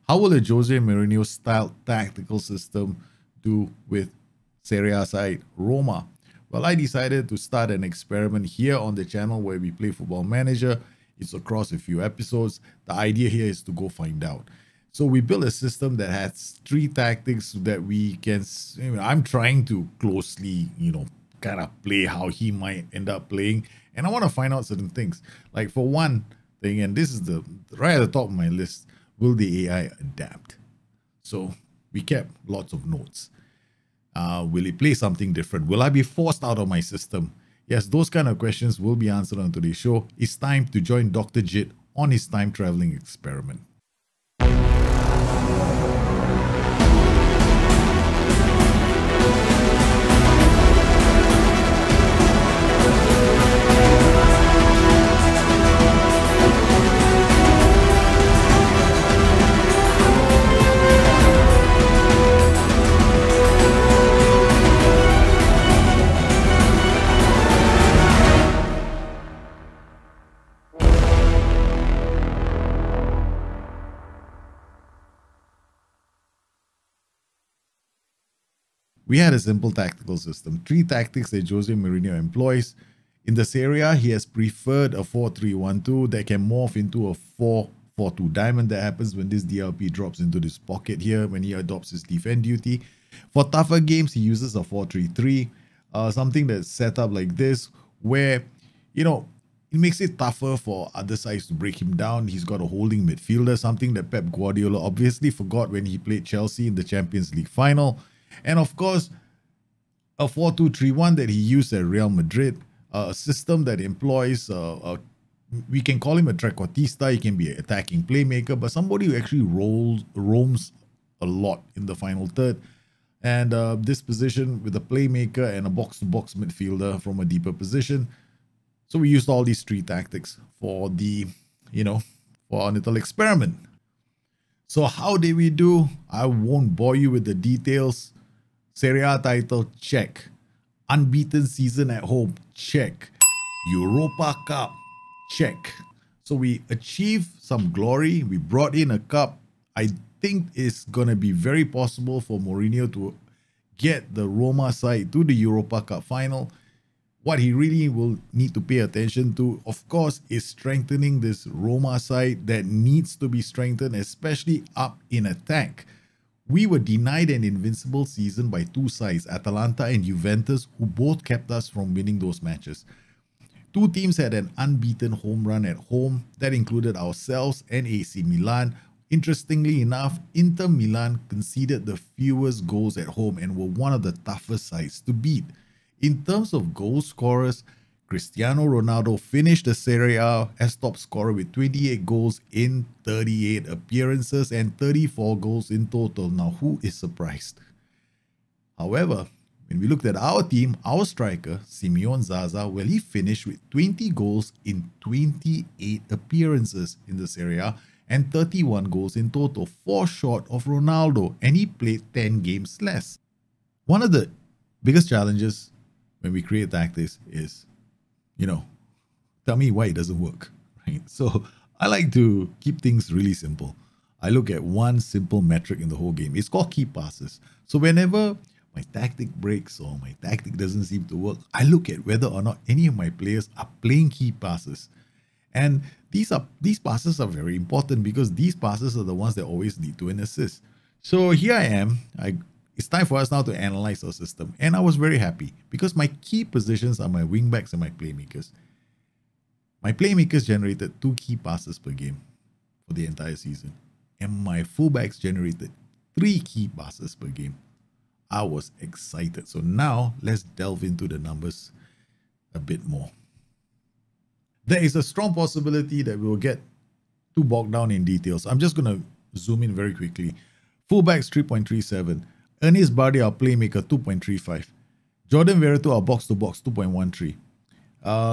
How will a Jose Mourinho style tactical system do with Serie A side Roma? Well, I decided to start an experiment here on the channel where we play Football Manager. It's across a few episodes. The idea here is to go find out. So we built a system that has 3 tactics that we can, I'm trying to closely, kind of play how he might end up playing. And I want to find out certain things. Like for one thing, and this is the right at the top of my list, will the AI adapt? So we kept lots of notes. Will it play something different? Will I be forced out of my system? Yes, those kind of questions will be answered on today's show. It's time to join Dr. Jit on his time traveling experiment. We had a simple tactical system, 3 tactics that Jose Mourinho employs. In the Serie A, he has preferred a 4-3-1-2 that can morph into a 4-4-2 diamond. That happens when this DLP drops into this pocket here when he adopts his defend duty. For tougher games, he uses a 4-3-3, something that's set up like this, where, it makes it tougher for other sides to break him down. He's got a holding midfielder, something that Pep Guardiola obviously forgot when he played Chelsea in the Champions League final. And of course, a 4-2-3-1 that he used at Real Madrid, a system that employs, we can call him a trequartista, he can be an attacking playmaker, but somebody who actually roams a lot in the final third. And this position with a playmaker and a box-to-box midfielder from a deeper position. So we used all these 3 tactics for the, for our little experiment. So how did we do? I won't bore you with the details. Serie A title, check. Unbeaten season at home, check. Europa Cup, check. So we achieved some glory. We brought in a cup. I think it's going to be very possible for Mourinho to get the Roma side to the Europa Cup final. What he really will need to pay attention to, of course, is strengthening this Roma side that needs to be strengthened, especially up in attack. We were denied an invincible season by 2 sides, Atalanta and Juventus, who both kept us from winning those matches. 2 teams had an unbeaten home run at home. That included ourselves and AC Milan. Interestingly enough, Inter Milan conceded the fewest goals at home and were one of the toughest sides to beat. In terms of goal scorers, Cristiano Ronaldo finished the Serie A as top scorer with 28 goals in 38 appearances and 34 goals in total. Now, who is surprised? However, when we looked at our team, our striker, Simeone Zaza, well, he finished with 20 goals in 28 appearances in the Serie A and 31 goals in total, 4 short of Ronaldo, and he played 10 games less. One of the biggest challenges when we create tactics is, tell me why it doesn't work, right? So I like to keep things really simple. I look at one simple metric in the whole game. It's called key passes. So whenever my tactic breaks or my tactic doesn't seem to work, I look at whether or not any of my players are playing key passes. And these passes are very important because these passes are the ones that always lead to an assist. So here I am. It's time for us now to analyze our system. And I was very happy because my key positions are my wingbacks and my playmakers. My playmakers generated 2 key passes per game for the entire season. And my fullbacks generated 3 key passes per game. I was excited. So now let's delve into the numbers a bit more. There is a strong possibility that we'll get too bogged down in details. I'm just going to zoom in very quickly. Fullbacks 3.37. Ernest Bardi, our playmaker, 2.35. Jordan Verretou, our box-to-box, 2.13.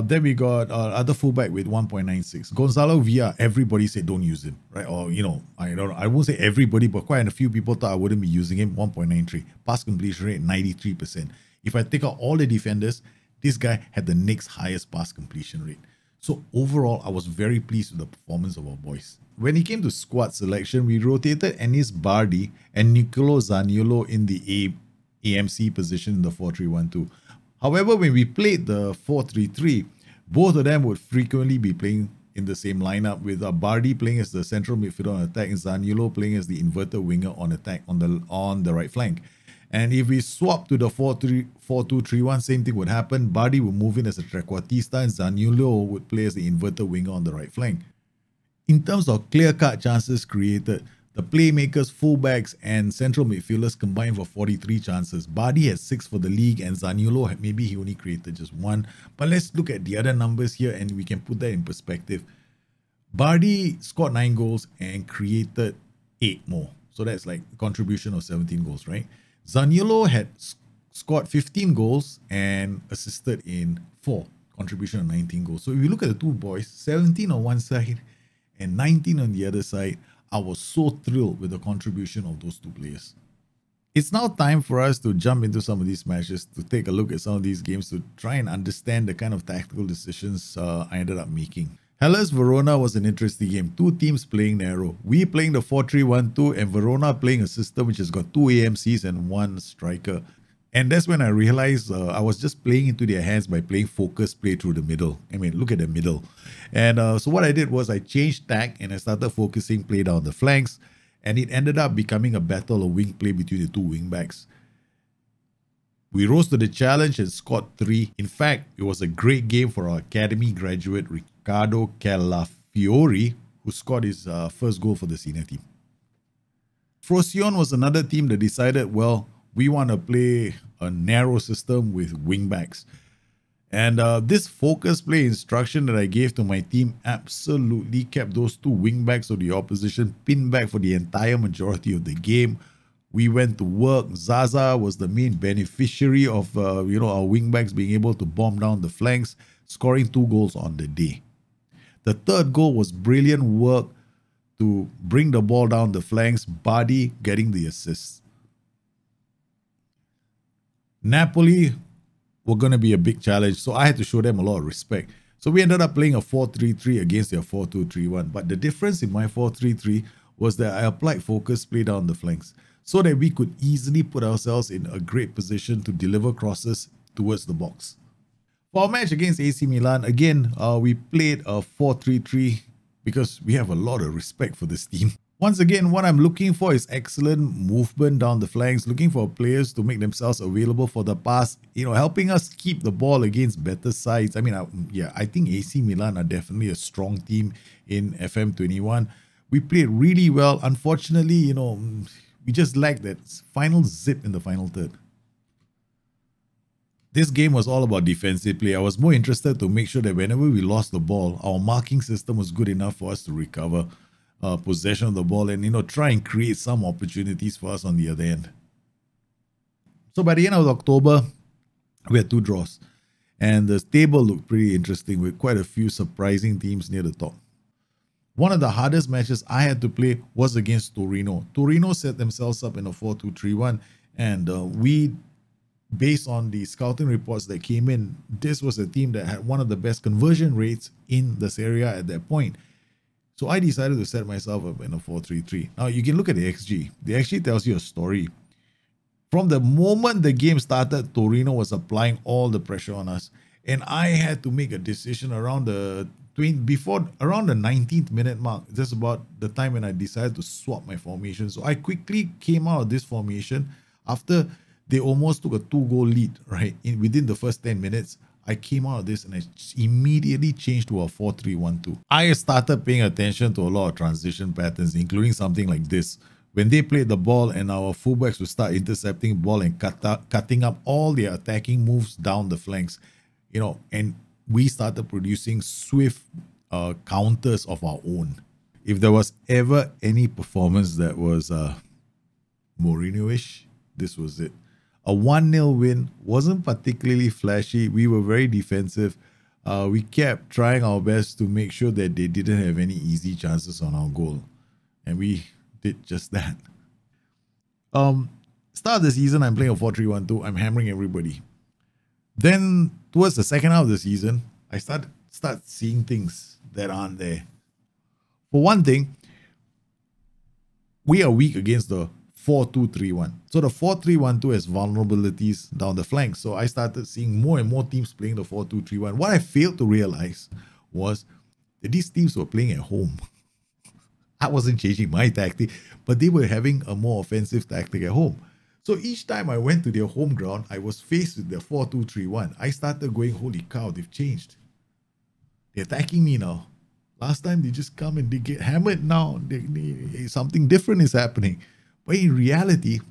Then we got other fullback with 1.96. Gonzalo Villa, everybody said don't use him, right? Or, I won't say everybody, but quite a few people thought I wouldn't be using him, 1.93. Pass completion rate, 93%. If I take out all the defenders, this guy had the next highest pass completion rate. So overall, I was very pleased with the performance of our boys. When it came to squad selection, we rotated Enis Bardi and Nicolo Zaniolo in the AMC position in the 4-3-1-2. However, when we played the 4-3-3, both of them would frequently be playing in the same lineup, with Bardi playing as the central midfielder on attack and Zaniolo playing as the inverted winger on attack on the right flank. And if we swap to the 4-2-3-1, same thing would happen. Bardi would move in as a trequartista and Zaniolo would play as the inverted winger on the right flank. In terms of clear-cut chances created, the playmakers, fullbacks, and central midfielders combined for 43 chances. Bardi had 6 for the league, and Zaniolo maybe he only created just 1. But let's look at the other numbers here, and we can put that in perspective. Bardi scored 9 goals and created 8 more. So that's like a contribution of 17 goals, right? Zaniolo had scored 15 goals and assisted in 4, contribution of 19 goals. So if you look at the two boys, 17 on one side and 19 on the other side, I was so thrilled with the contribution of those two players. It's now time for us to jump into some of these matches, to take a look at some of these games, to try and understand the kind of tactical decisions I ended up making. Hellas Verona was an interesting game. Two teams playing narrow. We playing the 4-3-1-2 and Verona playing a system which has got 2 AMCs and 1 striker. And that's when I realized I was just playing into their hands by playing focus play through the middle. I mean, look at the middle. And so what I did was I changed tack and I started focusing play down the flanks. And it ended up becoming a battle of wing play between the two wing backs. We rose to the challenge and scored 3. In fact, it was a great game for our academy graduate Riccardo Calafiori, who scored his first goal for the senior team. Frosione was another team that decided, well, we want to play a narrow system with wing backs. And this focus play instruction that I gave to my team absolutely kept those two wing backs of the opposition pinned back for the entire majority of the game. We went to work. Zaza was the main beneficiary of our wing backs being able to bomb down the flanks, scoring 2 goals on the day. The third goal was brilliant work to bring the ball down the flanks, Bardi getting the assist. Napoli were going to be a big challenge, so I had to show them a lot of respect. So we ended up playing a 4-3-3 against their 4-2-3-1. But the difference in my 4-3-3 was that I applied focus play down the flanks so that we could easily put ourselves in a great position to deliver crosses towards the box. For our match against AC Milan, again, we played a 4-3-3 because we have a lot of respect for this team. Once again, what I'm looking for is excellent movement down the flanks, looking for players to make themselves available for the pass, helping us keep the ball against better sides. I mean, I think AC Milan are definitely a strong team in FM21. We played really well. Unfortunately, we just lacked that final zip in the final third. This game was all about defensive play. I was more interested to make sure that whenever we lost the ball, our marking system was good enough for us to recover possession of the ball and try and create some opportunities for us on the other end. So by the end of October, we had 2 draws, and the table looked pretty interesting with quite a few surprising teams near the top. One of the hardest matches I had to play was against Torino. Torino set themselves up in a 4-2-3-1, and we, based on the scouting reports that came in, this was a team that had one of the best conversion rates in the Serie A at that point. So I decided to set myself up in a 4-3-3. Now you can look at the XG. The XG tells you a story. From the moment the game started, Torino was applying all the pressure on us. And I had to make a decision around the 19th minute mark. That's about the time when I decided to swap my formation. So I quickly came out of this formation after they almost took a 2-goal lead, right? Within the first 10 minutes. I came out of this and I immediately changed to a 4-3-1-2. I started paying attention to a lot of transition patterns, including something like this. When they played the ball and our fullbacks would start intercepting the ball and cutting up all their attacking moves down the flanks, and we started producing swift counters of our own. If there was ever any performance that was Mourinho-ish, this was it. A 1-0 win wasn't particularly flashy. We were very defensive. We kept trying our best to make sure that they didn't have any easy chances on our goal. And we did just that. Start of the season, I'm playing a 4-3-1-2. I'm hammering everybody. Then, towards the second half of the season, I started start seeing things that aren't there. For one thing, we are weak against the 4-2-3-1. So the 4-3-1-2 has vulnerabilities down the flank. So I started seeing more and more teams playing the 4-2-3-1. What I failed to realize was that these teams were playing at home. I wasn't changing my tactic, but they were having a more offensive tactic at home. So each time I went to their home ground, I was faced with the 4-2-3-1. I started going, holy cow, they've changed. They're attacking me now. Last time they just come and they get hammered. Now something different is happening. But in reality,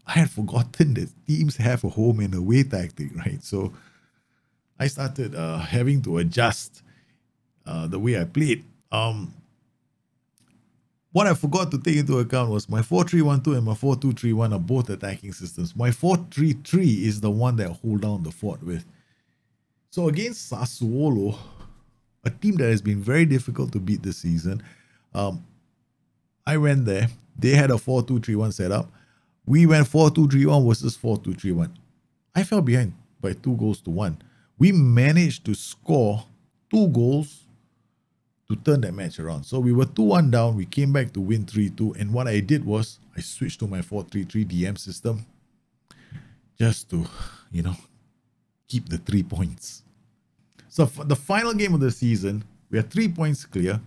I had forgotten that teams have a home and away tactic, right? So I started having to adjust the way I played. What I forgot to take into account was my 4-3-1-2 and my 4-2-3-1 are both attacking systems. My 4-3-3 is the one that I hold down the fort with. So against Sassuolo, a team that has been very difficult to beat this season, I went there. They had a 4-2-3-1 setup. We went 4-2-3-1 versus 4-2-3-1. I fell behind by 2-1. We managed to score 2 goals to turn that match around. So we were 2-1 down. We came back to win 3-2. And what I did was I switched to my 4-3-3 DM system just to, keep the 3 points. So for the final game of the season, we are 3 points clear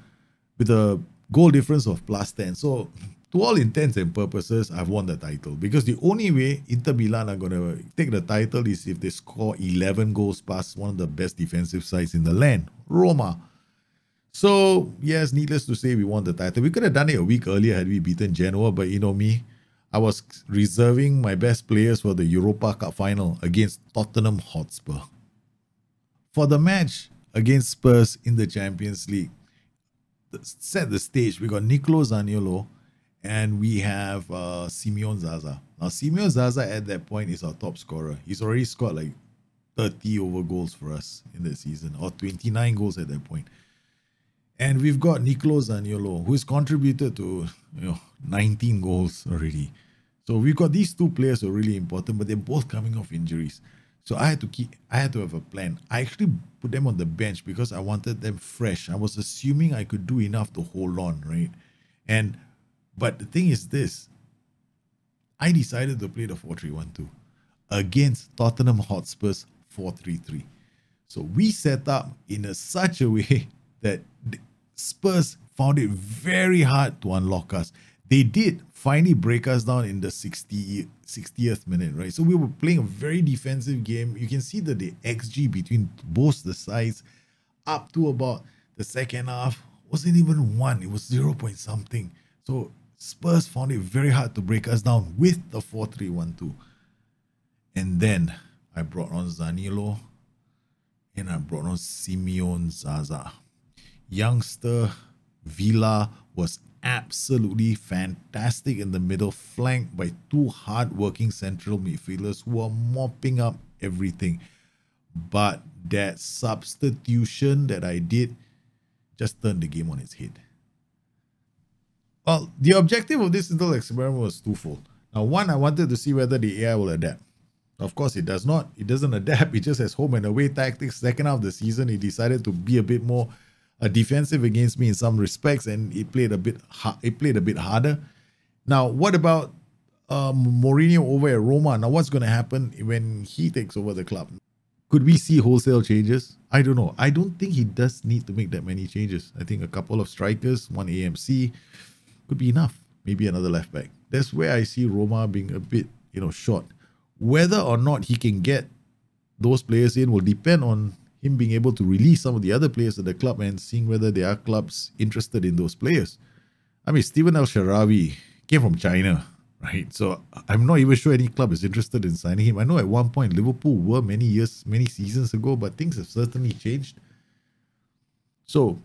with a goal difference of +10. So to all intents and purposes, I've won the title, because the only way Inter Milan are going to take the title is if they score 11 goals past one of the best defensive sides in the land, Roma. So, yes, needless to say, we won the title. We could have done it a week earlier had we beaten Genoa, but you know me, I was reserving my best players for the Europa Cup final against Tottenham Hotspur. For the match against Spurs in the Champions League, set the stage, we got Nicolo Zaniolo and we have Simone Zaza. Now, Simone Zaza at that point is our top scorer. He's already scored like 30 over goals for us in the season, or 29 goals at that point. And we've got Nicolo Zaniolo, who's contributed to 19 goals already. So we've got these 2 players who are really important, but they're both coming off injuries. So I had to have a plan. I actually put them on the bench because I wanted them fresh. I was assuming I could do enough to hold on, right? But the thing is this, I decided to play the 4-3-1-2 against Tottenham Hotspur's 4-3-3. So we set up in such a way that Spurs found it very hard to unlock us. They did finally break us down in the 60th minute, right? So we were playing a very defensive game. You can see that the XG between both the sides up to about the second half wasn't even 1. It was 0 point something. So Spurs found it very hard to break us down with the 4-3-1-2. And then I brought on Zaniolo and I brought on Simone Zaza. Youngster Villa was absolutely fantastic in the middle, flanked by 2 hard-working central midfielders who are mopping up everything. But that substitution that I did just turned the game on its head. Well, the objective of this little experiment was twofold. Now, one, I wanted to see whether the AI will adapt. Of course, it does not. It doesn't adapt. It just has home and away tactics. Second half of the season, it decided to be a bit more defensive against me in some respects, and it played a bit harder. Now, what about Mourinho over at Roma? Now, what's going to happen when he takes over the club? Could we see wholesale changes? I don't know. I don't think he does need to make that many changes. I think a couple of strikers, 1 AMC could be enough. Maybe another left back. That's where I see Roma being a bit, short. Whether or not he can get those players in will depend on him being able to release some of the other players at the club and seeing whether there are clubs interested in those players. I mean, Steven El Shaarawy came from China, right? So I'm not even sure any club is interested in signing him. I know at one point Liverpool were many seasons ago, but things have certainly changed. So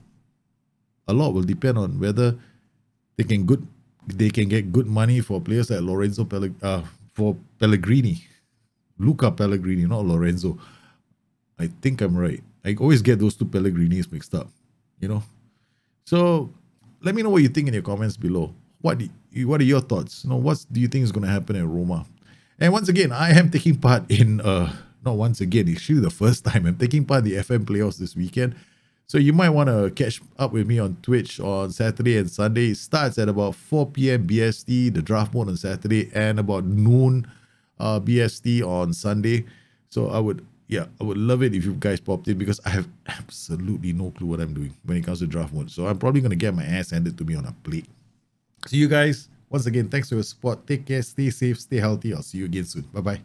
a lot will depend on whether they can get good money for players like Pellegrini. Luca Pellegrini, not Lorenzo. I think I'm right. I always get those 2 Pellegrinis mixed up, So let me know what you think in your comments below. What are your thoughts? What do you think is going to happen at Roma? And once again, I am taking part in, not once again, it's actually the first time I'm taking part in the FM playoffs this weekend. So you might want to catch up with me on Twitch on Saturday and Sunday. It starts at about 4 p.m. BST, the draft mode on Saturday, and about noon BST on Sunday. So I would love it if you guys popped in, because I have absolutely no clue what I'm doing when it comes to draft mode. So I'm probably going to get my ass handed to me on a plate. See you guys. Once again, thanks for your support. Take care, stay safe, stay healthy. I'll see you again soon. Bye-bye.